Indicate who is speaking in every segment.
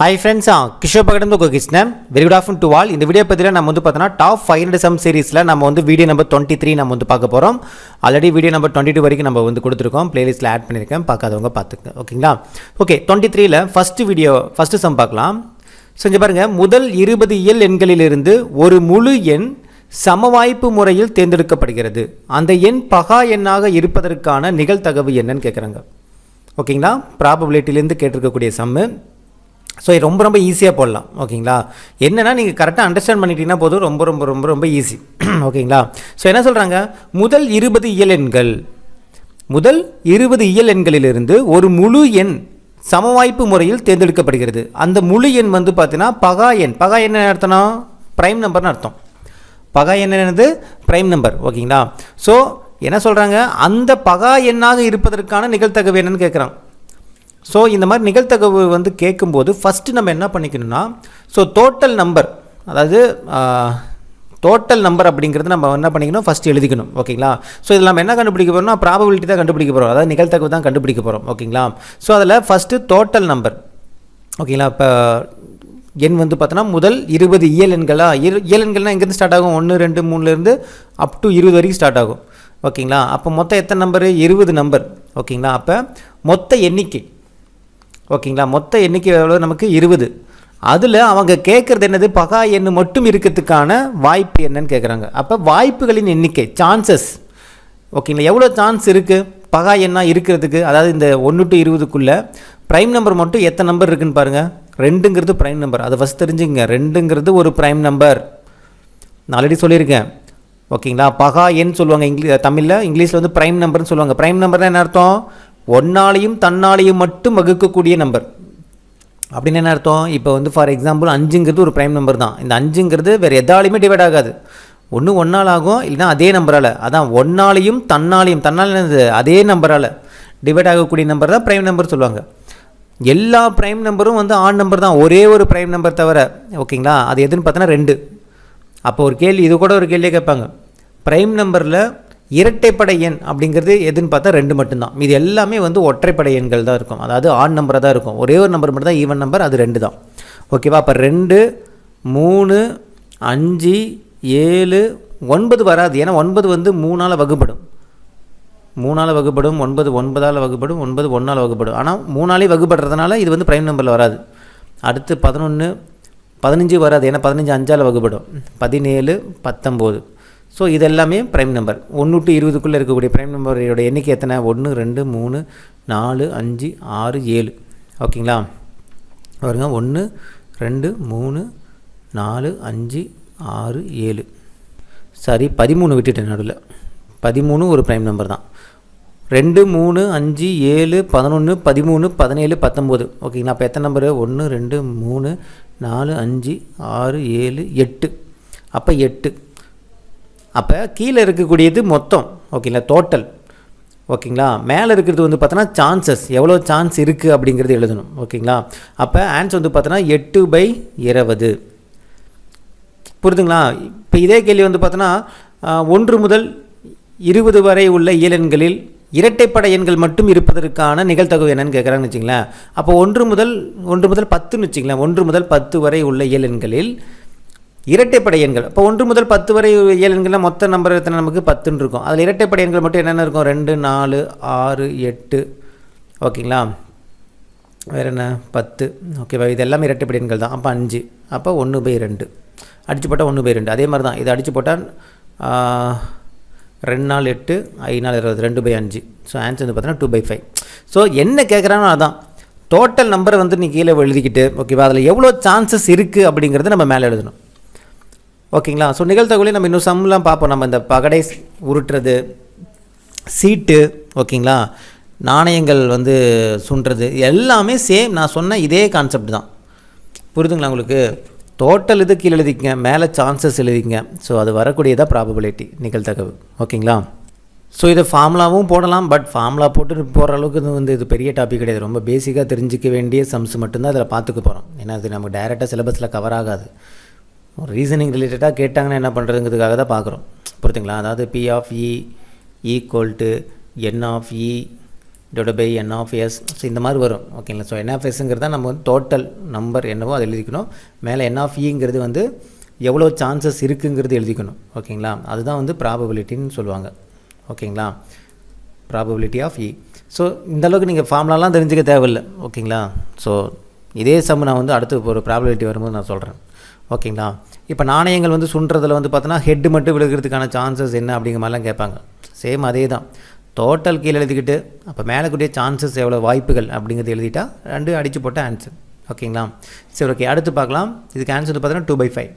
Speaker 1: Hi friends, Kishore Bagadan Krishnan. Very good afternoon to all. In the video பதில நம்ம வந்து பார்த்தோம்னா top 500 some சீரிஸ்ல நம்ம வந்து வீடியோ நம்பர் 23 நம்ம வந்து பார்க்க போறோம். ஆல்ரெடி வீடியோ நம்பர் 22 வரைக்கும் நம்ம வந்து கொடுத்திருக்கோம். பிளேலிஸ்ட்ல ஆட் பண்ணிருக்கேன். பார்க்காதவங்க பார்த்துங்க. ஓகேங்களா? ஓகே, 23ல ஃபர்ஸ்ட் சம் பார்க்கலாம். சோ இங்க பாருங்க, முதல் 20 இயல் எண்களிலிருந்து ஒரு முழு எண் சமவாய்ப்பு முறையில் தேர்ந்தெடுக்கப்படுகிறது. அந்த எண் பகா எண்ணாக இருப்பதற்கான நிகழ்தகவு என்னன்னு கேக்குறாங்க. ஓகேங்களா? ப்ராபபிலிட்டிலேருந்து கேட்டிருக்கக்கூடிய சம்மு. ஸோ இது ரொம்ப ஈஸியாக போடலாம். ஓகேங்களா? என்னென்னா நீங்கள் கரெக்டாக அண்டர்ஸ்டாண்ட் பண்ணிட்டீங்கன்னா போதும், ரொம்ப ஈஸி. ஓகேங்களா? ஸோ என்ன சொல்கிறாங்க, முதல் 20 இயல் எண்களிலிருந்து ஒரு முழு எண் சமவாய்ப்பு முறையில் தேர்ந்தெடுக்கப்படுகிறது. அந்த முழு எண் வந்து பார்த்தீங்கன்னா பகா எண். பகா எண் என்ன அர்த்தம்? ப்ரைம் நம்பர்னு அர்த்தம். பகா எண் என்னது? Prime number. ஓகேங்களா? ஸோ என்ன சொல்கிறாங்க, அந்த பகா எண்ணாக இருப்பதற்கான நிகழ்தகவு என்னன்னு கேட்குறாங்க. ஸோ இந்த மாதிரி நிகழ்தகவு வந்து கேட்கும்போது ஃபஸ்ட்டு நம்ம என்ன பண்ணிக்கணும்னா, ஸோ டோட்டல் நம்பர், அதாவது டோட்டல் நம்பர் அப்படிங்கிறது நம்ம என்ன பண்ணிக்கணும், ஃபஸ்ட்டு எழுதிக்கணும். ஓகேங்களா? ஸோ இதில் நம்ம என்ன கண்டுபிடிக்க போகிறோம்னா ப்ராபபிலிட்டி தான் கண்டுபிடிக்க போகிறோம், அதாவது நிகழ்தகவு தான் கண்டுபிடிக்க போகிறோம். ஓகேங்களா? ஸோ அதில் ஃபஸ்ட்டு டோட்டல் நம்பர். ஓகேங்களா? இப்போ எண் வந்து பார்த்தோன்னா முதல் 20 இயல் எண்கள்னால் எங்கேருந்து ஸ்டார்ட் ஆகும்? 1 2 3லேருந்து அப் டு 20 வரைக்கும் ஸ்டார்ட் ஆகும். ஓகேங்களா? அப்போ மொத்தம் எத்தனை நம்பரு? 20 நம்பர். ஓகேங்களா? அப்போ மொத்த எண்ணிக்கை, ஓகேங்களா, மொத்த எண்ணிக்கை எவ்வளோ? நமக்கு 20. அதில் அவங்க கேட்குறது என்னது? பகா எண்ணு மட்டும் இருக்கிறதுக்கான வாய்ப்பு என்னன்னு கேட்குறாங்க. அப்போ வாய்ப்புகளின் எண்ணிக்கை, சான்சஸ். ஓகேங்களா? எவ்வளோ சான்ஸ் இருக்குது பகா எண்ணா இருக்கிறதுக்கு? அதாவது இந்த 1 to 20க்குள்ளே ப்ரைம் நம்பர் மட்டும் எத்தனை நம்பர் இருக்குதுன்னு பாருங்கள். 2ங்கிறது ப்ரைம் நம்பர். அதை ஃபஸ்ட் தெரிஞ்சுங்க. 2ங்கிறது ஒரு ப்ரைம் நம்பர். நான் ஆல்ரெடி சொல்லியிருக்கேன். ஓகேங்களா? பகா எண் சொல்லுவாங்க தமிழில். இங்கிலீஷில் வந்து ப்ரைம் நம்பர்னு சொல்லுவாங்க. ப்ரைம் நம்பர்னால் என்ன அர்த்தம்? ஒன்னாலையும் தன்னாலையும் மட்டும் வகுக்கக்கூடிய நம்பர் அப்படின்னு என்ன அர்த்தம்? இப்போ வந்து ஃபார் எக்ஸாம்பிள் 5ங்கிறது ஒரு ப்ரைம் நம்பர் தான். இந்த 5ங்கிறது வேறு எதாலையுமே டிவைட் ஆகாது. ஒன்று ஒன்றால் ஆகும், இல்லைனா அதே நம்பரால். அதான் ஒன்னாலையும் தன்னாலையும் அதே நம்பரால் டிவைட் ஆகக்கூடிய நம்பர் தான் ப்ரைம் நம்பர் சொல்லுவாங்க. எல்லா ப்ரைம் நம்பரும் வந்து ஆட் நம்பர் தான், ஒரே ஒரு ப்ரைம் நம்பர் தவிர. ஓகேங்களா? அது எதுன்னு பார்த்தோன்னா 2. அப்போ ஒரு கேள்வி, இது கூட ஒரு கேள்வியை கேட்பாங்க, ப்ரைம் நம்பரில் இரட்டைப்படை எண் அப்படிங்கிறது எதுன்னு பார்த்தா 2 மட்டும்தான். இது எல்லாமே வந்து ஒற்றைப்படை எண்கள் தான் இருக்கும், அதாவது ஆட் நம்பராக தான் இருக்கும். ஒரே ஒரு நம்பர் மட்டும் தான் ஈவன் நம்பர், அது 2 தான். ஓகேவா? அப்போ 2 3 5 7 9 வராது. ஏன்னா 9 வந்து 3ஆல் வகுப்படும். 9 9ஆல் வகுப்படும், 9 1ஆல் வகுப்படும். ஆனால் 3ஆலே வகுப்படுறதுனால இது வந்து ப்ரைம் நம்பரில் வராது. அடுத்து 11 15 வராது, ஏன்னா 15 5ஆல் வகுப்படும். 17 19. ஸோ இது எல்லாமே ப்ரைம் நம்பர். 1 to 20க்குள்ளே இருக்கக்கூடிய ப்ரைம் நம்பரோட எண்ணிக்கை எத்தனை? 1 2 3 4 5 6 7. ஓகேங்களா? பாருங்க, 1 2 3 4 5 6 7. சரி, 13 விட்டுட்டேன் நடுவில். 13 ஒரு ப்ரைம் நம்பர் தான். 2 3 5 7 11 13 17 19. ஓகேங்களா? அப்போ எத்தனை நம்பரு? 1 2 3 4 5 6 7 8. அப்போ 8. அப்போ கீழே இருக்கக்கூடியது மொத்தம். ஓகேங்களா? டோட்டல். ஓகேங்களா? மேலே இருக்கிறது வந்து பார்த்தோன்னா சான்சஸ், எவ்வளோ சான்ஸ் இருக்குது அப்படிங்கிறது எழுதணும். ஓகேங்களா? அப்போ ஆன்சர் வந்து பார்த்தோன்னா 8/20. புரியுதுங்களா? இப்போ இதே கேள்வி வந்து பார்த்தோன்னா 1 முதல் 20 வரை உள்ள இயலெண்களில் இரட்டைப்படை எண்கள் மட்டும் இருப்பதற்கான நிகழ்தகவு என்னன்னு கேட்குறாங்கன்னு வச்சிங்களேன். அப்போ 1 முதல் 10ன்னு வச்சிங்களேன். 1 முதல் 10 வரை உள்ள இயலெண்களில் இரட்டைப்படை எண்கள். இப்போ 1 முதல் 10 வரை இயல் எண்கள்லாம் மொத்த நம்பர் எத்தனை? நமக்கு 10ன்னு இருக்கும். அதில் இரட்டைப்படை எண்கள் மட்டும் என்னென்ன இருக்கும்? 2 4 6 8. ஓகேங்களா? வேறு என்ன? 10. ஓகேவா? இது எல்லாமே இரட்டைப்படை எண்கள் தான். அப்போ 5. அப்போ 1/2 அடிச்சு போட்டால் 1/2. அதே மாதிரி தான் இது அடிச்சு போட்டால் 2 4 8 5 4 20 2/5. ஸோ ஆன்சர் வந்து பார்த்தீங்கன்னா 2/5. ஸோ என்ன கேட்குறானோ அதான் டோட்டல் நம்பரை வந்து நீ கீழே எழுதிக்கிட்டு, ஓகேவா, அதில் எவ்வளோ சான்சஸ் இருக்குது அப்படிங்கிறத நம்ம மேலே எழுதணும். ஓகேங்களா? ஸோ நிகழ்தகவுலேயே நம்ம இன்னும் சம்லாம் பார்ப்போம். நம்ம இந்த பகடை உருட்டுறது, சீட்டு, ஓகேங்களா, நாணயங்கள் வந்து சுண்டுறது, எல்லாமே சேம். நான் சொன்ன இதே கான்செப்ட் தான். புரியுதுங்களா உங்களுக்கு? டோட்டல் இது கீழே எழுதிக்கங்க, மேலே சான்சஸ் எழுதிங்க. ஸோ அது வரக்கூடியதாக ப்ராபபிலிட்டி, நிகழ்தகவு. ஓகேங்களா? ஸோ இதை ஃபார்முலாவும் போடலாம். பட் ஃபார்முலா போட்டு போகிற அளவுக்கு இது வந்து இது பெரிய டாபிக் கிடையாது. ரொம்ப பேசிக்காக தெரிஞ்சிக்க வேண்டிய சம்ஸ் மட்டும்தான் அதில் பார்த்துக்க போகிறோம். ஏன்னா அது நமக்கு டைரெக்டாக சிலபஸில் கவர் ஆகாது. ரீசனிங் ரிலேட்டடாக கேட்டாங்கன்னா என்ன பண்ணுறதுங்கிறதுக்காக தான் பார்க்குறோம். புரியுதுங்களா? அதாவது P of E = N of E divide by N of S. So இந்த மாதிரி வரும் ஓகேங்களா. ஸோ என் ஆஃப் எஸ்ங்கிறது தான் நம்ம வந்து டோட்டல் நம்பர் என்னவோ அதை எழுதிக்கணும். மேலே என் ஆஃப் இங்கிறது வந்து எவ்வளோ சான்சஸ் இருக்குங்கிறது எழுதிக்கணும் ஓகேங்களா. அதுதான் வந்து ப்ராபபிலிட்டின்னு சொல்லுவாங்க ஓகேங்களா. Probability of E. ஸோ இந்தளவுக்கு நீங்கள் ஃபார்முலாலாம் தெரிஞ்சுக்க தேவையில்லை ஓகேங்களா. ஸோ இதே சம் நான் வந்து அடுத்து ஒரு ப்ராபபிலிட்டி வரும்போது நான் சொல்கிறேன் ஓகேங்களா. இப்போ நாணயங்கள் வந்து சுன்றதில் வந்து பார்த்தோன்னா ஹெட்டு மட்டும் விழுகிறதுக்கான சான்சஸ் என்ன அப்படிங்கிற மாதிரிலாம் கேட்பாங்க. சேம் அதே தான், டோட்டல் கீழே எழுதிக்கிட்டு அப்போ மேலே கூடிய சான்சஸ் எவ்வளோ வாய்ப்புகள் அப்படிங்கிறது எழுதிட்டா 2 அடித்து போட்ட ஆன்சர் ஓகேங்களா. சரி ஓகே, அடுத்து பார்க்கலாம். இதுக்கு ஆன்சர் பார்த்தீங்கன்னா 2/5.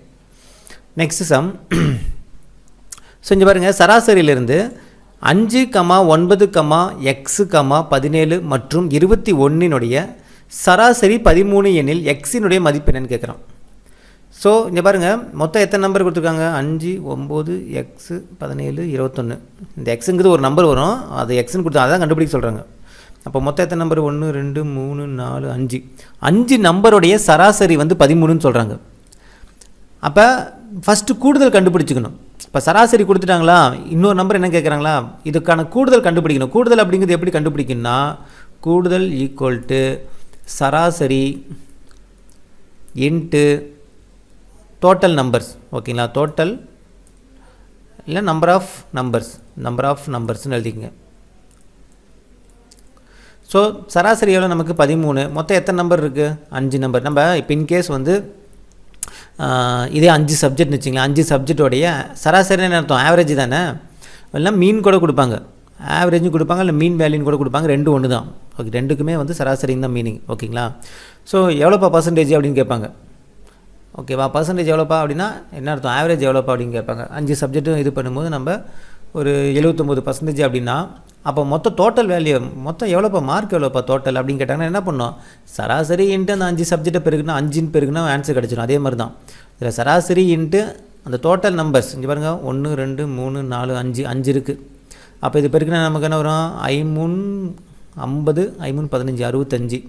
Speaker 1: Next sum. ஸோ இங்கே பாருங்கள், சராசரியிலிருந்து 5, 9, x, 17 மற்றும் 21னுடைய சராசரி 13 எண்ணில் எக்ஸினுடைய மதிப்பு என்னன்னு கேட்குறோம். ஸோ இங்கே பாருங்கள், மொத்தம் எத்தனை நம்பர் கொடுத்துருக்காங்க? 5, 9, x, 17, 21. இந்த எக்ஸுங்கிறது ஒரு நம்பர் வரும், அது எக்ஸ்ன்னு கொடுத்தா அதான் கண்டுபிடிக்க சொல்கிறாங்க. அப்போ மொத்தம் எத்தனை நம்பர்? 1, 2, 3, 4, 5. 5 நம்பருடைய சராசரி வந்து 13ன்னு சொல்கிறாங்க. அப்போ ஃபஸ்ட்டு கூடுதல் கண்டுபிடிச்சிக்கணும். இப்போ சராசரி கொடுத்துட்டாங்களா, இன்னொரு நம்பர் என்ன கேட்குறாங்களா, இதுக்கான கூடுதல் கண்டுபிடிக்கணும். கூடுதல் அப்படிங்கிறது எப்படி கண்டுபிடிக்கணும்னா, கூடுதல் ஈக்குவல் டு சராசரி இன்ட்டு டோட்டல் நம்பர்ஸ் ஓகேங்களா. டோட்டல் இல்லை நம்பர் ஆஃப் நம்பர்ஸ்னு எழுதிக்கங்க. ஸோ சராசரி எவ்வளோ நமக்கு 13. மொத்தம் எத்தனை நம்பர் இருக்குது? 5 நம்பர். நம்ம இப்போ இன்கேஸ் வந்து இதே 5 சப்ஜெக்ட்னு வச்சிங்களேன், 5 சப்ஜெக்டோடைய சராசரின்னு அர்த்தம் ஆவரேஜ் தானே. எல்லாம் மீன் கூட கொடுப்பாங்க, ஆவரேஜும் கொடுப்பாங்க, இல்லை மீன் வேல்யூன்னு கூட கொடுப்பாங்க. ரெண்டும் ஒன்று தான் ஓகே. ரெண்டுக்குமே வந்து சராசரின்னு தான் மீனிங் ஓகேங்களா. ஸோ எவ்வளோப்பா பர்சன்டேஜ் அப்படின்னு கேட்பாங்க ஓகேவா. பர்சன்டேஜ் எவ்வளோப்பா அப்படின்னா என்ன அர்த்தம், ஆவரேஜ் எவ்வளோப்பா அப்படின்னு கேட்பாங்க. 5 சப்ஜெக்ட்டும் இது பண்ணும்போது நம்ம ஒரு 79% அப்படின்னா அப்போ மொத்தம் டோட்டல் வேல்யூ மொத்தம் எவ்வளோப்பா, மார்க் எவ்வளோப்பா டோட்டல் அப்படின்னு கேட்டாங்கன்னா என்ன பண்ணோம், சராசரி இன்ட்டு அந்த 5 சப்ஜெக்டை பெருக்குன்னா 5ன்னு பெருக்குன்னா ஆன்சர் கிடச்சிடும். அதே மாதிரி தான் இதில் சராசரி இன்ட்டு அந்த டோட்டல் நம்பர்ஸ் இங்கே பாருங்கள், 1, 2, 3, 4, 5 இருக்குது. அப்போ இது பெருக்குன்னா நமக்கு என்ன வரும், 5 50, 5 15, 65.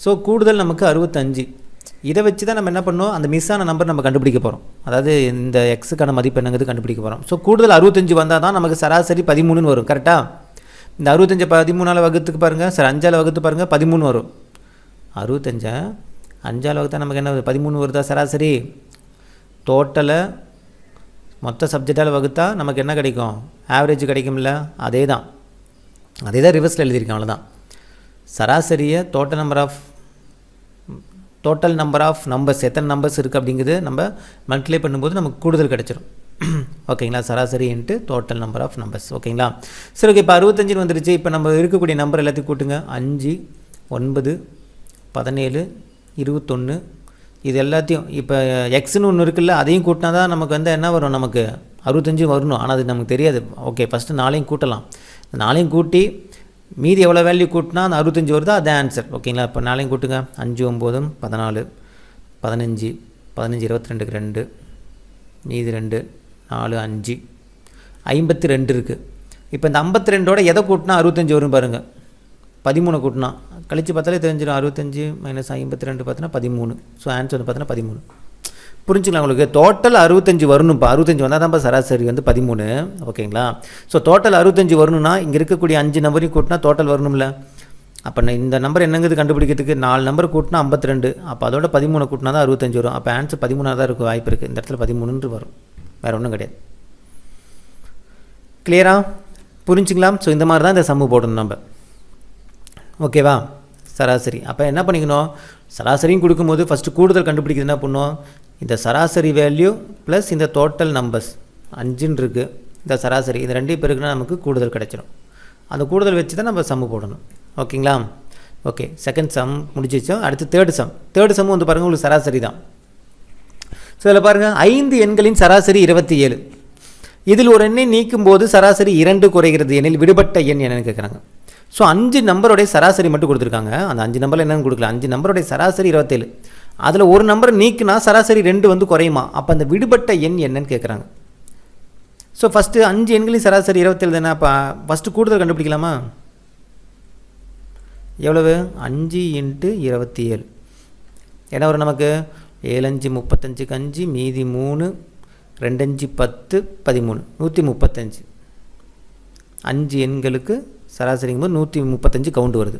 Speaker 1: ஸோ கூடுதல் நமக்கு 65. இதை வச்சு தான் நம்ம என்ன பண்ணோம், அந்த மிஸ் ஆன நம்பர் நம்ம கண்டுபிடிக்க போகிறோம். அதாவது இந்த எக்ஸுக்கான மதிப்பு என்னங்கிறது கண்டுபிடிக்க போகிறோம். ஸோ கூடுதல் 65 வந்தால் தான் நமக்கு சராசரி 13ன்னு வரும். கரெக்டாக இந்த 65 13ஆல் வகுத்துக்கு பாருங்கள் சார், 5ஆல் வகுத்து பாருங்கள் 13 வரும். 65 5ஆல் வகுத்தா நமக்கு என்ன வருது, 13 வருதா சராசரி. டோட்டலை மொத்த சப்ஜெக்டால் வகுத்தா நமக்கு என்ன கிடைக்கும், ஆவரேஜ் கிடைக்கும்ல. அதே தான் ரிவர்ஸில் எழுதியிருக்கேன், அவ்வளோதான். சராசரியை டோட்டல் நம்பர் ஆஃப் நம்பர்ஸ் எத்தனை நம்பர்ஸ் இருக்குது அப்படிங்கிறது நம்ம மல்டிப்ளை பண்ணும்போது நமக்கு கூடுதல் கிடச்சிரும் ஓகேங்களா. சராசரி into total number of numbers ஓகேங்களா. சரி ஓகே, இப்போ 65 வந்துருச்சு. இப்போ நம்ம இருக்கக்கூடிய நம்பர் எல்லாத்தையும் கூட்டுங்க. 5, 9, 17, 21 இது எல்லாத்தையும் இப்போ எக்ஸ்னு ஒன்று இருக்குல்ல, அதையும் கூட்டினா தான் நமக்கு வந்து என்ன வரும், நமக்கு 65 வரணும். ஆனால் அது நமக்கு தெரியாது. ஓகே, ஃபஸ்ட்டு 4ஐயும் கூட்டலாம். 4ஐயும் கூட்டி மீதி எவ்வளோ வேல்யூ கூட்டினா அந்த 65 வருதோ அது ஆன்சர் ஓகேங்களா. இப்போ 4ஐயும் கூட்டுங்க. 5, 9, 14, 15, 22, 2 மீதி 2, 4, 5, 52 இருக்குது. இப்போ இந்த 52ஓட எதை கூட்டினா 65 வரும் பாருங்கள். 13 கூட்டினா கழித்து பார்த்தாலே தெரிஞ்சிடும். 65 மைனஸ் 52 பார்த்தீங்கன்னா 13. ஸோ ஆன்சர் வந்து பார்த்தீங்கன்னா 13. புரிஞ்சுக்கலாம் உங்களுக்கு. டோட்டல் 65 வரணும்ப்பா. 65 வந்தால் தான்ப்பா சராசரி வந்து 13 ஓகேங்களா. ஸோ டோட்டல் 65 வரணும்னா இங்கே இருக்கக்கூடிய 5 நம்பரையும் கூட்டினா டோட்டல் வரணும்ல. அப்போ இந்த நம்பர் என்னங்கிறது கண்டுபிடிக்கிறதுக்கு 4 நம்பர் கூட்டினா 52. அப்போ அதோட 13 கூட்டினா தான் 65 வரும். அப்போ ஆன்சர் 13 தான் இருக்க வாய்ப்பு இருக்குது. இந்த இடத்துல 13 வரும், வேறு ஒன்றும் கிடையாது. கிளியரா புரிஞ்சுக்கலாம். ஸோ இந்த மாதிரி தான் இந்த சம்மு போடணும் நம்ம ஓகேவா. சராசரி அப்போ என்ன பண்ணிக்கணும், சராசரியும் கொடுக்கும்போது ஃபஸ்ட்டு கூடுதல் கண்டுபிடிக்கிறது என்ன பண்ணுவோம், இந்த சராசரி வேல்யூ ப்ளஸ் இந்த டோட்டல் நம்பர்ஸ் 5ன்னு இருக்குது, இந்த சராசரி இந்த 2 பேருக்குனா நமக்கு கூடுதல் கிடைச்சிடும். அந்த கூடுதல் வச்சு தான் நம்ம சம்மு போடணும் ஓகேங்களா. ஓகே, செகண்ட் சம் முடிச்சிச்சோம். அடுத்து தேர்டு சம் வந்து பாருங்கள், உங்களுக்கு சராசரி தான். ஸோ இதில் பாருங்கள், 5 எண்களின் சராசரி 27. இதில் ஒரு எண்ணை நீக்கும் போது சராசரி 2 குறைகிறது எனில் விடுபட்ட எண் என்னென்னு கேட்குறாங்க. ஸோ 5 நம்பருடைய சராசரி மட்டும் கொடுத்துருக்காங்க. அந்த 5 நம்பரில் என்னென்னு கொடுக்கல. 5 நம்பருடைய சராசரி 27. அதில் ஒரு நம்பரை நீக்குனா சராசரி 2 வந்து குறையுமா. அப்போ அந்த விடுபட்ட எண் என்னன்னு கேட்குறாங்க. ஸோ ஃபஸ்ட்டு 5 எண்களின் சராசரி 27 தானே. அப்போ ஃபஸ்ட்டு கூடுதல் கண்டுபிடிக்கலாமா. எவ்வளவு, 5 × 27 என்ன வரும் நமக்கு, 7 5 35 5 மீதி 3 2 5 10 13 135. 5 எண்களுக்கு சராசரிங்கும்போது 135 கவுண்ட் வருது.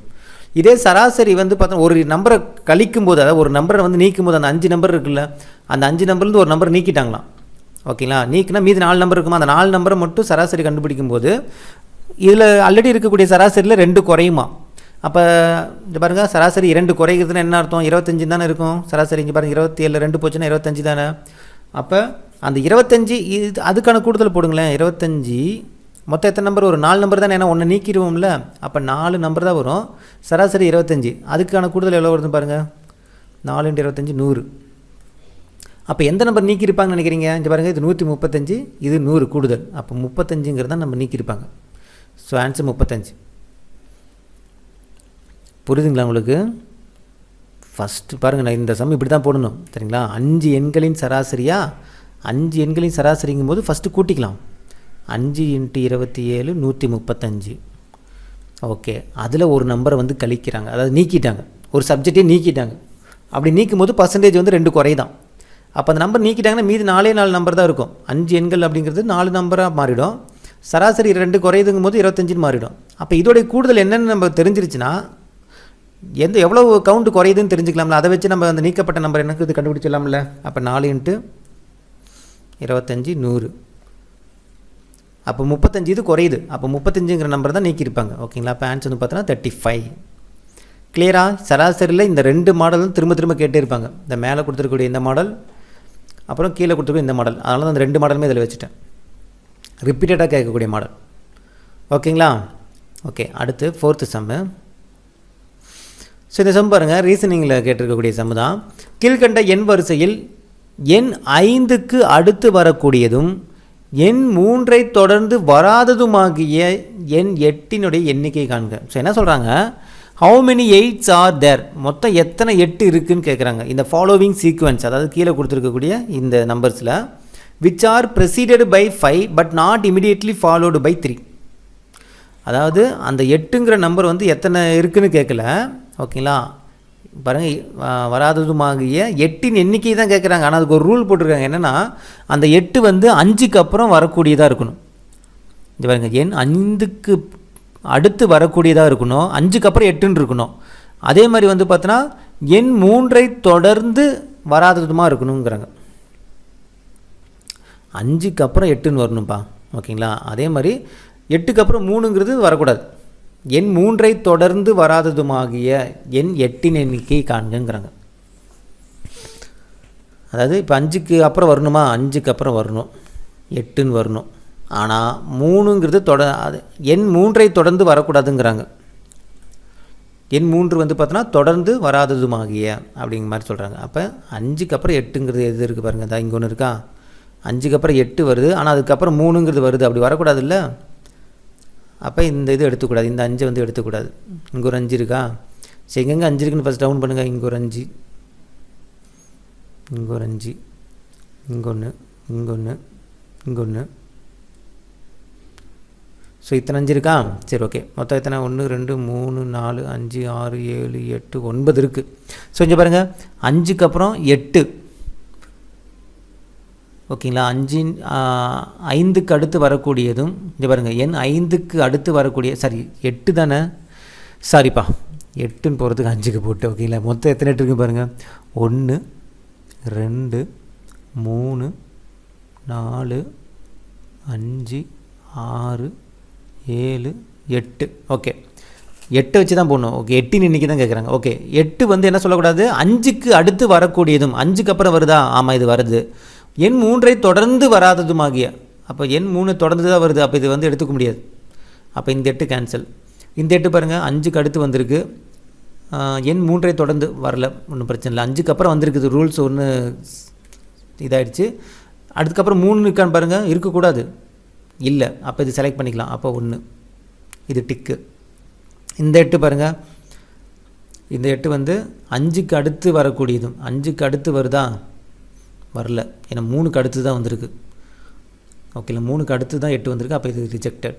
Speaker 1: இதே சராசரி வந்து பார்த்தா ஒரு நம்பரை கழிக்கும் போது, அதாவது ஒரு நம்பரை வந்து நீக்கும் போது, அந்த 5 நம்பர் இருக்குல்ல, அந்த 5 நம்பர்லேருந்து ஒரு நம்பர் நீக்கிட்டாங்களாம். ஓகேங்களா, நீக்கினா மீதி 4 நம்பர் இருக்குமா, அந்த 4 நம்பரை மட்டும் சராசரி கண்டுபிடிக்கும் போது இதில் ஆல்ரெடி இருக்கக்கூடிய சராசரியில் 2 குறையுமா. அப்போ இது பாருங்கள், சராசரி 2 குறைகிறதுனா என்ன அர்த்தம், 25 தானே இருக்கும் சராசரி. இங்கே பாருங்கள், 27 2 போச்சுன்னா 25 தானே. அப்போ அந்த 25 இது அதுக்கான கூடுதல் போடுங்களேன். 25 மொத்தம் எத்தனை நம்பர், ஒரு 4 நம்பர் தானே, ஏன்னா ஒன்று நீக்கிடுவோம்ல. அப்போ 4 நம்பர் தான் வரும். சராசரி 25, அதுக்கான கூடுதல் எவ்வளோ வருதுன்னு பாருங்கள். 4 × 25 100. அப்போ எந்த நம்பர் நீக்கியிருப்பாங்கன்னு நினைக்கிறீங்க? இங்கே பாருங்கள், இது 135, இது 100 கூடுதல். அப்போ 35ங்கிறத நம்ம நீக்கியிருப்பாங்க. So answer 35. புரியுதுங்களா உங்களுக்கு? ஃபஸ்ட்டு பாருங்கள், நான் இந்த சம் இப்படி தான் போடணும் சரிங்களா. 5 எண்களின் சராசரியா, 5 எண்களின் சராசரிங்கும் போது ஃபஸ்ட்டு கூட்டிக்கலாம். 5 × 27 135. ஓகே, அதில் ஒரு நம்பரை வந்து கழிக்கிறாங்க, அதாவது நீக்கிட்டாங்க, ஒரு சப்ஜெக்டே நீக்கிட்டாங்க. அப்படி நீக்கும் போது பர்சன்டேஜ் வந்து 2 குறைதான். அப்போ அந்த நம்பர் நீக்கிட்டாங்கன்னா மீதி 4 நம்பர் தான் இருக்கும். 5 எண்கள் அப்படிங்கிறது 4 நம்பராக மாறிடும். சராசரி 2 குறையுதுங்கும் போது 25 மாறிடும். அப்போ இதோடைய கூடுதல் என்னென்னு நம்ம தெரிஞ்சிருச்சுன்னா, எவ்வளோ கவுண்ட் குறையுதுன்னு தெரிஞ்சுக்கலாம்ல. அதை வச்சு நம்ம அந்த நீக்கப்பட்ட நம்பர் எனக்கு இது கண்டுபிடிச்சிடலாம்ல. அப்போ 4 × 25 100. அப்போ 35 இது குறையுது. அப்போ 35ங்கிற நம்பர் தான் நீக்கியிருப்பாங்க. ஓகேங்களா, அப்போ ஆன்சர் வந்து பார்த்தோன்னா 35. கிளியராக? சராசரியில் இந்த 2 மாடலும் திரும்ப திரும்ப கேட்டே இருப்பாங்க. இந்த மேலே கொடுத்துருக்கக்கூடிய இந்த மாடல், அப்புறம் கீழே கொடுத்துருக்கூடிய இந்த மாடல். அதனால தான் அந்த 2 மாடலுமே இதில் வச்சுட்டேன். ரிப்பீட்டடாக கேட்கக்கூடிய மாடல். ஓகேங்களா? ஓகே, அடுத்து 4th சம்மு. ஸோ இந்த சம் பாருங்கள், ரீசனிங்கில் கேட்டிருக்கக்கூடிய சம்மு தான். கீழ்கண்ட எண் வரிசையில் எண் 5க்கு அடுத்து வரக்கூடியதும் எண் 3ஐ தொடர்ந்து வராததுமாகிய எண் 8னுடைய எண்ணிக்கை காண்க. ஸோ என்ன சொல்கிறாங்க, ஹவு மெனி 8s ஆர் தேர், மொத்தம் எத்தனை 8 இருக்குதுன்னு கேட்குறாங்க. இந்த ஃபாலோவிங் சீக்வன்ஸ், அதாவது கீழே கொடுத்துருக்கக்கூடிய இந்த நம்பர்ஸில், which are preceded by 5 but not immediately followed by 3. அதாவது அந்த 8ங்கிற நம்பர் வந்து எத்தனை இருக்குதுன்னு கேட்கல. ஓகேங்களா, பாருங்கள், வராததுமாகிய 8இன் எண்ணிக்கை தான் கேட்குறாங்க. ஆனால் அதுக்கு ஒரு ரூல் போட்டிருக்காங்க. என்னென்னா, அந்த 8 வந்து 5க்கு அப்புறம் வரக்கூடியதாக இருக்கணும். இது பாருங்கள், எண் 5க்கு அடுத்து வரக்கூடியதாக இருக்கணும், 5க்கு அப்புறம் 8ன்னு இருக்கணும். அதே மாதிரி வந்து பார்த்தோன்னா எண் 3ஐ தொடர்ந்து வராததுமாக இருக்கணுங்கிறாங்க. 5க்கு அப்புறம் 8ன்னு வரணும்ப்பா. ஓகேங்களா, அதே மாதிரி 8க்கு அப்புறம் 3ங்கிறது வரக்கூடாது. எண் 3ஐ தொடர்ந்து வராததுமாகிய எண் 8இன் எண்ணிக்கை காண்கிறாங்க. அதாவது இப்போ 5க்கு அப்புறம் வரணுமா, 5க்கு அப்புறம் வரணும், 8ன்னு வரணும். ஆனால் 3ங்கிறது அது எண் 3ஐ தொடர்ந்து வரக்கூடாதுங்கிறாங்க. எண் 3 வந்து பார்த்தோன்னா தொடர்ந்து வராததுமாகிய அப்படிங்கிற மாதிரி சொல்கிறாங்க. அப்போ 5க்கு அப்புறம் 8ங்கிறது எது இருக்குது பாருங்கள், அதான் இங்கே ஒன்று இருக்கா. 5க்கு அப்புறம் 8 வருது, ஆனால் அதுக்கப்புறம் 3ங்கிறது வருது. அப்படி வரக்கூடாது இல்லை. அப்போ இந்த இது எடுத்துக்கூடாது, இந்த 5 வந்து எடுத்துக்கூடாது. இங்கே ஒரு 5 இருக்கா. சரி, எங்கெங்கே 5 இருக்குன்னு ஃபஸ்ட் டவுன் பண்ணுங்கள். இங்கே ஒரு 5, இங்கே ஒரு 5, இங்கே ஒன்று, இங்கே ஒன்று, இங்கே ஒன்று. ஸோ இத்தனை 5 இருக்கா. சரி, ஓகே, மொத்தம் எத்தனை, 1 2 3 4 5 6 7 8 9 இருக்குது. ஸோ இங்கே பாருங்கள், 5க்கு அப்புறம் 8. ஓகேங்களா, 5க்கு அடுத்து வரக்கூடியதும் இங்கே பாருங்கள், எண் 5க்கு அடுத்து வரக்கூடிய, சாரி 8 தானே, சாரிப்பா 8ன்னு போகிறதுக்கு 5க்கு போட்டு. ஓகேங்களா, மொத்தம் எத்தனை 8 இருக்குது பாருங்கள், 1 2 3 4 5 6 7 8. ஓகே, 8 வச்சு தான் போடணும். ஓகே, 8ன் எண்ணிக்கை தான் கேட்குறாங்க. ஓகே, 8 வந்து என்ன சொல்லக்கூடாது, 5க்கு அடுத்து வரக்கூடியதும். 5க்கு அப்புறம் வருதா, ஆமாம் இது வருது. எண் 3ஐ தொடர்ந்து வராததுமாகிய, அப்போ எண் 3 தொடர்ந்து தான் வருது. அப்போ இது வந்து எடுத்துக்க முடியாது. அப்போ இந்த 8 கேன்சல். இந்த 8 பாருங்கள், 5க்கு அடுத்து வந்திருக்கு, எண் 3ஐ தொடர்ந்து வரல, ஒன்றும் பிரச்சனை இல்லை. 5க்கு அப்புறம் வந்திருக்குது, ரூல்ஸ் ஒன்று இதாகிடுச்சு. அதுக்கப்புறம் 3 இருக்கான்னு பாருங்கள், இருக்கக்கூடாது, இல்லை. அப்போ இது செலக்ட் பண்ணிக்கலாம். அப்போ 1, இது டிக்கு. இந்த 8 பாருங்கள், இந்த 8 வந்து 5க்கு அடுத்து வரக்கூடியதும். 5க்கு அடுத்து வருதா, வரல, ஏன்னா 3க்கு அடுத்து தான் வந்திருக்கு. ஓகேங்களா, 3க்கு அடுத்து தான் 8 வந்திருக்கு. அப்போ இது ரிஜெக்டட்.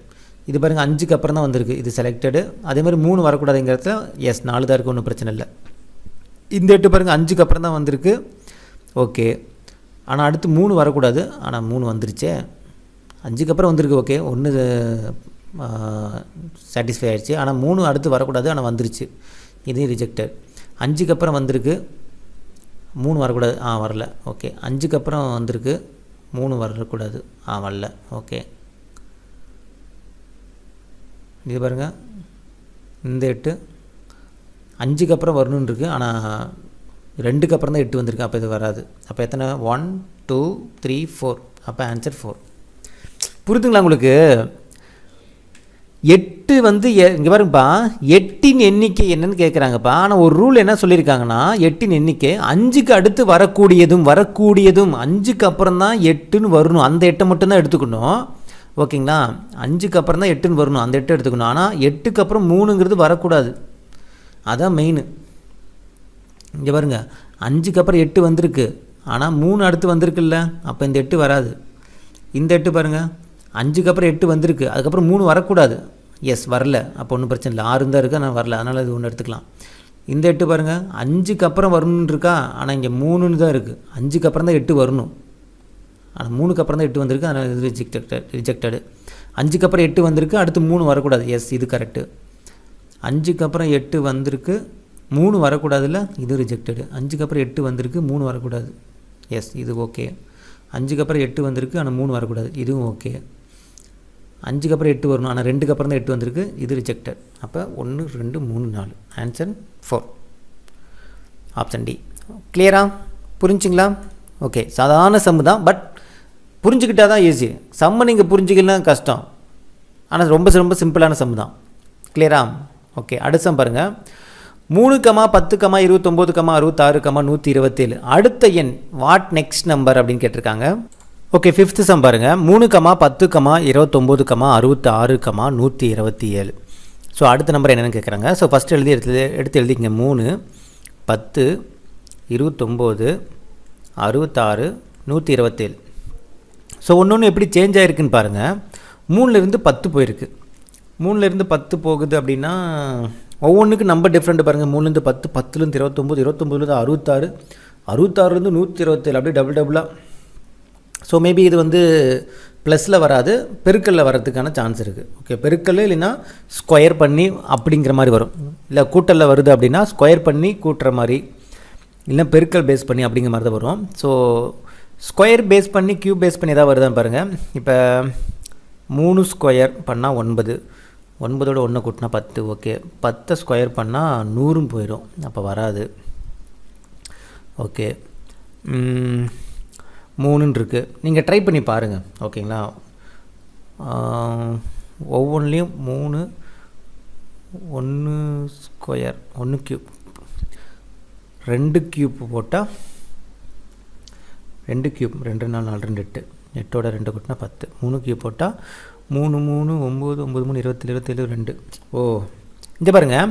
Speaker 1: இது பாருங்கள், 5க்கு அப்புறம் தான் வந்திருக்கு, இது செலக்டடு. அதே மாதிரி 3 வரக்கூடாதுங்கிறதுல எஸ் 4 தான் இருக்குது, ஒன்றும் பிரச்சனை இல்லை. இந்த 8 பாருங்கள், 5க்கு அப்புறம் தான் வந்திருக்கு. ஓகே, ஆனால் அடுத்து 3 வரக்கூடாது, ஆனால் 3 வந்துருச்சே, 5க்கு அப்புறம் வந்திருக்கு. ஓகே, 1 சாட்டிஸ்ஃபை ஆகிடுச்சு. ஆனால் 3 அடுத்து வரக்கூடாது, ஆனால் வந்துருச்சு, இது ரிஜெக்டட். 5க்கு அப்புறம் வந்திருக்கு, 3 வரக்கூடாது, வரல, ஓகே. 5க்கு அப்புறம் வந்திருக்கு, 3 வரக்கூடாது, வரல, ஓகே. இது பாருங்கள், இந்த 8 5க்கு அப்புறம் வரணுன்னு இருக்குது, ஆனால் 2க்கு அப்புறம் தான் 8 வந்திருக்கு, அப்போ இது வராது. அப்போ எத்தனை? 1 2 3 4, அப்போ ஆன்சர் 4. புரியுதுங்களா உங்களுக்கு? 8 வந்து இங்கே பாருங்கப்பா, 8இன் எண்ணிக்கை என்னன்னு கேட்குறாங்கப்பா. ஆனால் ஒரு ரூல் என்ன சொல்லியிருக்காங்கன்னா, 8இன் எண்ணிக்கை 5க்கு அடுத்து வரக்கூடியதும் 5க்கு அப்புறம் தான் 8ன்னு வரணும், அந்த 8 மட்டும்தான் எடுத்துக்கணும், ஓகேங்களா? 5க்கு அப்புறம் தான் 8ன்னு வரணும், அந்த 8 எடுத்துக்கணும். ஆனால் 8க்கு அப்புறம் 3ங்கிறது வரக்கூடாது, அதான் மெயின். இங்கே பாருங்கள், 5க்கு அப்புறம் 8 வந்திருக்கு, ஆனால் 3 அடுத்து வந்திருக்குல்ல, அப்போ இந்த 8 வராது. இந்த 8 பாருங்கள், 5க்கு அப்புறம் 8 வந்திருக்கு, அதுக்கப்புறம் 3 வரக்கூடாது, எஸ் வரல, அப்போ ஒன்றும் பிரச்சனை இல்லை, 6 தான் இருக்குது, ஆனால் வரல, அதனால் இது ஒன்று எடுத்துக்கலாம். இந்த 8 பாருங்கள், 5க்கு அப்புறம் வரணுன்னு இருக்கா, ஆனால் இங்கே 3ன்னு தான் இருக்குது, 5க்கு அப்புறம் தான் 8 வரணும், ஆனால் 3க்கு அப்புறம் தான் 8 வந்திருக்கு, அதனால் இது ரிஜெக்டடு. 5க்கு அப்புறம் 8 வந்திருக்கு, அடுத்து 3 வரக்கூடாது, எஸ் இது கரெக்டு. 5க்கு அப்புறம் 8 வந்திருக்கு, 3 வரக்கூடாதுல்ல, இது ரிஜெக்டடு. 5க்கு அப்புறம் 8 வந்திருக்கு, 3 வரக்கூடாது, எஸ் இது ஓகே. 5க்கு அப்புறம் 8 வந்திருக்கு, ஆனால் 3 வரக்கூடாது, இதுவும் ஓகே. 5க்கு அப்புறம் 8 வரணும், ஆனால் 2க்கு அப்புறம் தான் 8 வந்திருக்கு, இது ரிஜெக்டட். அப்போ 1 2 3 4, ஆன்சர் 4, ஆப்ஷன் டி. கிளியரா? புரிஞ்சுங்களா? ஓகே, சாதாரண சம்மு தான், பட் புரிஞ்சுக்கிட்டால் தான் ஈஸி. சம்மை நீங்கள் புரிஞ்சுக்கலாம் கஷ்டம், ஆனால் ரொம்ப ரொம்ப சிம்பிளான சம்மு தான். கிளியரா? ஓகே, அடுத்த சம் பாருங்கள். 3, 10, 29, 66, 127 அடுத்த எண் வாட் நெக்ஸ்ட் நம்பர் அப்படின்னு கேட்டிருக்காங்க. ஓகே, 5th சம் பாருங்கள். 3, 10, 29, 66, 127. ஸோ அடுத்த நம்பர் என்னென்னு கேட்குறாங்க. ஸோ ஃபஸ்ட்டு எடுத்து எழுதிங்க. 3 10 29 66 127. ஸோ ஒன்று எப்படி சேஞ்ச் ஆகிருக்குன்னு பாருங்கள். 3லேருந்து 10 போயிருக்கு. 3லேருந்து 10 போகுது அப்படின்னா ஒவ்வொன்றுக்கு நம்பர் டிஃப்ரெண்ட் பாருங்கள். 3லேருந்து 10, 10லேருந்து 29, 29லேருந்து 66, 66லேருந்து 127, அப்படியே டபுளாக. ஸோ மேபி இது வந்து ப்ளஸில் வராது, பெருக்கல்லில் வர்றதுக்கான சான்ஸ் இருக்குது. ஓகே, பெருக்கல் இல்லைன்னா ஸ்கொயர் பண்ணி அப்படிங்கிற மாதிரி வரும். இல்லை கூட்டலில் வருது அப்படின்னா ஸ்கொயர் பண்ணி கூட்டுற மாதிரி, இல்லை பெருக்கல் பேஸ் பண்ணி அப்படிங்கிற மாதிரி தான் வரும். ஸோ ஸ்கொயர் பேஸ் பண்ணி கியூப் பேஸ் பண்ணி எதாவது வருதான்னு பாருங்கள். இப்போ 3 ஸ்கொயர் பண்ணால் 9, 9ஓட 1 கூட்டினா 10. ஓகே, 10 ஸ்கொயர் பண்ணால் 100 போயிடும், அப்போ வராது. ஓகே, 3ன்னு இருக்குது, நீங்கள் ட்ரை பண்ணி பாருங்கள். ஓகேங்களா? ஒவ்வொன்றுலேயும் 3, 1 ஸ்கொயர் 1 க்யூப், 2 க்யூப் போட்டால் 2 க்யூப் 2 4 4 2 8, 8ஓட 2 கூட்டினா 10. 3 க்யூப் போட்டால் 3 3 9 9 3 27 27 2. ஓ, இங்கே பாருங்கள்,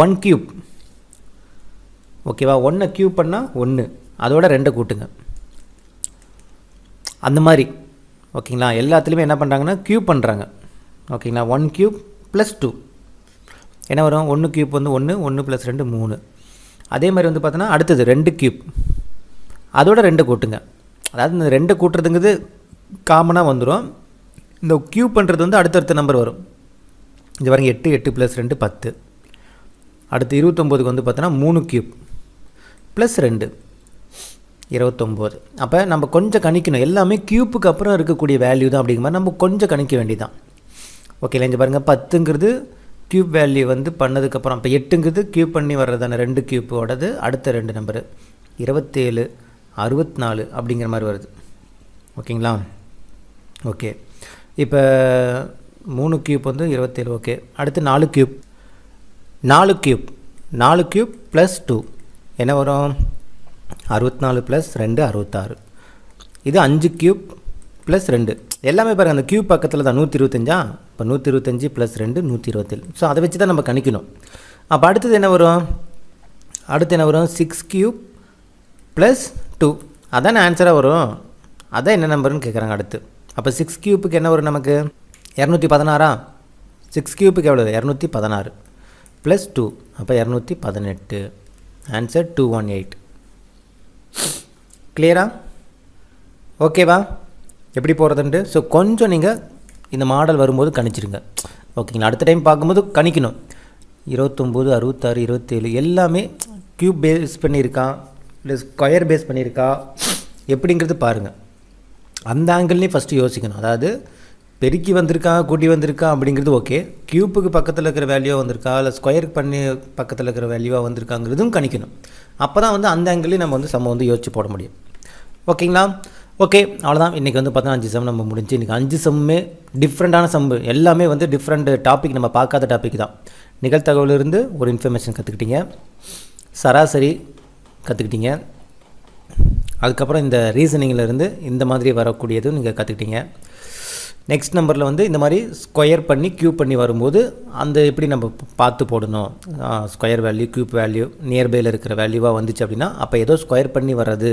Speaker 1: 1 க்யூப். ஓகேவா? 1 க்யூப் பண்ணால் 1, அதோட 2 கூட்டுங்க, அந்த மாதிரி. ஓகேங்களா? எல்லாத்துலேயுமே என்ன பண்ணுறாங்கன்னா க்யூப் பண்ணுறாங்க. ஓகேங்களா? 1 க்யூப் ப்ளஸ் 2 என்ன வரும்? 1 க்யூப் வந்து 1, 1 + 2 3. அதே மாதிரி வந்து பார்த்தோன்னா அடுத்தது 2 க்யூப், அதோட 2 கூட்டுங்க. அதாவது இந்த 2 கூட்டுறதுங்கிறது காமனாக வந்துடும். இந்த க்யூப் பண்ணுறது வந்து அடுத்தடுத்த நம்பர் வரும். இது பாருங்க, 8 8 + 2 10. அடுத்து 29க்கு வந்து பார்த்தோன்னா 3 க்யூப் ப்ளஸ் 2 29. அப்போ நம்ம கொஞ்சம் கணிக்கணும், எல்லாமே க்யூப்புக்கு அப்புறம் இருக்கக்கூடிய வேல்யூ தான் அப்படிங்கிற மாதிரி நம்ம கொஞ்சம் கணிக்க வேண்டியதான். ஓகே, இங்கே பாருங்கள், 10ங்கிறது க்யூப் வேல்யூ வந்து பண்ணதுக்கப்புறம், இப்போ 8ங்கிறது க்யூப் பண்ணி வர்றதான 2 க்யூப்போடது அடுத்த 2 நம்பரு 27 64 அப்படிங்கிற மாதிரி வருது. ஓகேங்களா? ஓகே, இப்போ 3 க்யூப் வந்து 27. ஓகே, அடுத்து 4 க்யூப், 4 க்யூப் 4 க்யூப் ப்ளஸ் 2 என்ன வரும்? 64 + 2 66. இது 5 க்யூப் ப்ளஸ் 2. எல்லாமே பாருங்கள், அந்த க்யூப் பக்கத்தில் தான் 125. இப்போ 125 + 2 127. ஸோ அதை வச்சு தான் நம்ம கணிக்கணும். அப்போ அடுத்தது என்ன வரும்? அடுத்து என்ன வரும்? 6 க்யூப் ப்ளஸ் 2. அதான் ஆன்சராக வரும். அதான் என்ன நம்பர்னு கேட்குறாங்க அடுத்து. அப்போ 6 க்யூப்புக்கு என்ன வரும் நமக்கு? 216. 6 க்யூப்புக்கு எவ்வளோ? 216 ப்ளஸ் 2, அப்போ 218. ஆன்சர் 218. கிளியரா? ஓகேவா? எப்படி போகிறதுன்ட்டு? ஸோ கொஞ்சம் நீங்கள் இந்த மாடல் வரும்போது கணிச்சிருங்க. ஓகேங்களா? அடுத்த டைம் பார்க்கும்போது கணிக்கணும். 29, 66, 27 எல்லாமே க்யூப் பேஸ் பண்ணியிருக்கா இல்லை ஸ்கொயர் பேஸ் பண்ணியிருக்கா எப்படிங்கிறது பாருங்கள். அந்த ஆங்கிள்லேயும் ஃபஸ்ட்டு யோசிக்கணும். அதாவது பெருக்கி வந்திருக்கா கூட்டி வந்திருக்கா அப்படிங்கிறது ஓகே, க்யூப்புக்கு பக்கத்தில் இருக்கிற வேல்யூவாக வந்திருக்கா இல்லை ஸ்கொயருக்கு பண்ணி பக்கத்தில் இருக்கிற வேல்யூவாக வந்திருக்காங்கிறதும் கணிக்கணும். அப்போ தான் வந்து அந்த ஆங்கிள்லேயும் நம்ம வந்து சம்ம வந்து யோசிச்சு போட முடியும். ஓகேங்களா? ஓகே, அவ்வளோதான். இன்றைக்கி வந்து பார்த்தா 5 சம் நம்ம முடிஞ்சு. இன்றைக்கி 5 சம்மே டிஃப்ரெண்ட்டான சம்மு, எல்லாமே வந்து டிஃப்ரெண்ட் டாபிக், நம்ம பார்க்காத டாபிக் தான். நிகழ்த்தகவலிருந்து ஒரு இன்ஃபர்மேஷன் கற்றுக்கிட்டீங்க, சராசரி கற்றுக்கிட்டீங்க, அதுக்கப்புறம் இந்த ரீசனிங்கிலேருந்து இந்த மாதிரி வரக்கூடியதும் நீங்கள் கற்றுக்கிட்டீங்க. நெக்ஸ்ட் நம்பரில் வந்து இந்த மாதிரி ஸ்கொயர் பண்ணி க்யூப் பண்ணி வரும்போது அந்த எப்படி நம்ம பார்த்து போடணும். ஸ்கொயர் வேல்யூ க்யூப் வேல்யூ நியர்பையில் இருக்கிற வேல்யூவாக வந்துச்சு அப்படின்னா அப்போ ஏதோ ஸ்கொயர் பண்ணி வர்றது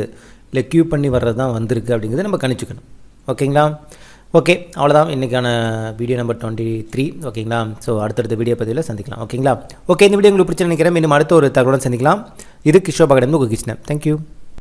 Speaker 1: இல்லை க்யூப் பண்ணி வர்றது தான் வந்திருக்கு அப்படிங்கிறத நம்ம கணிச்சிக்கணும். ஓகேங்களா? ஓகே, அவ்வளோதான் இன்றைக்கான வீடியோ நம்பர் 23. ஓகேங்களா? ஸோ அடுத்தடுத்த வீடியோ பதிவில் சந்திக்கலாம். ஓகேங்களா? ஓகே, இந்த வீடியோ உங்களுக்கு பிடிச்சி நினைக்கிறேன். இன்னும் அடுத்த ஒரு தகவலுடன் சந்திக்கலாம். இது கிஷோப் அகாடமி, உங்கள் கிருஷ்ணன். தேங்க்யூ.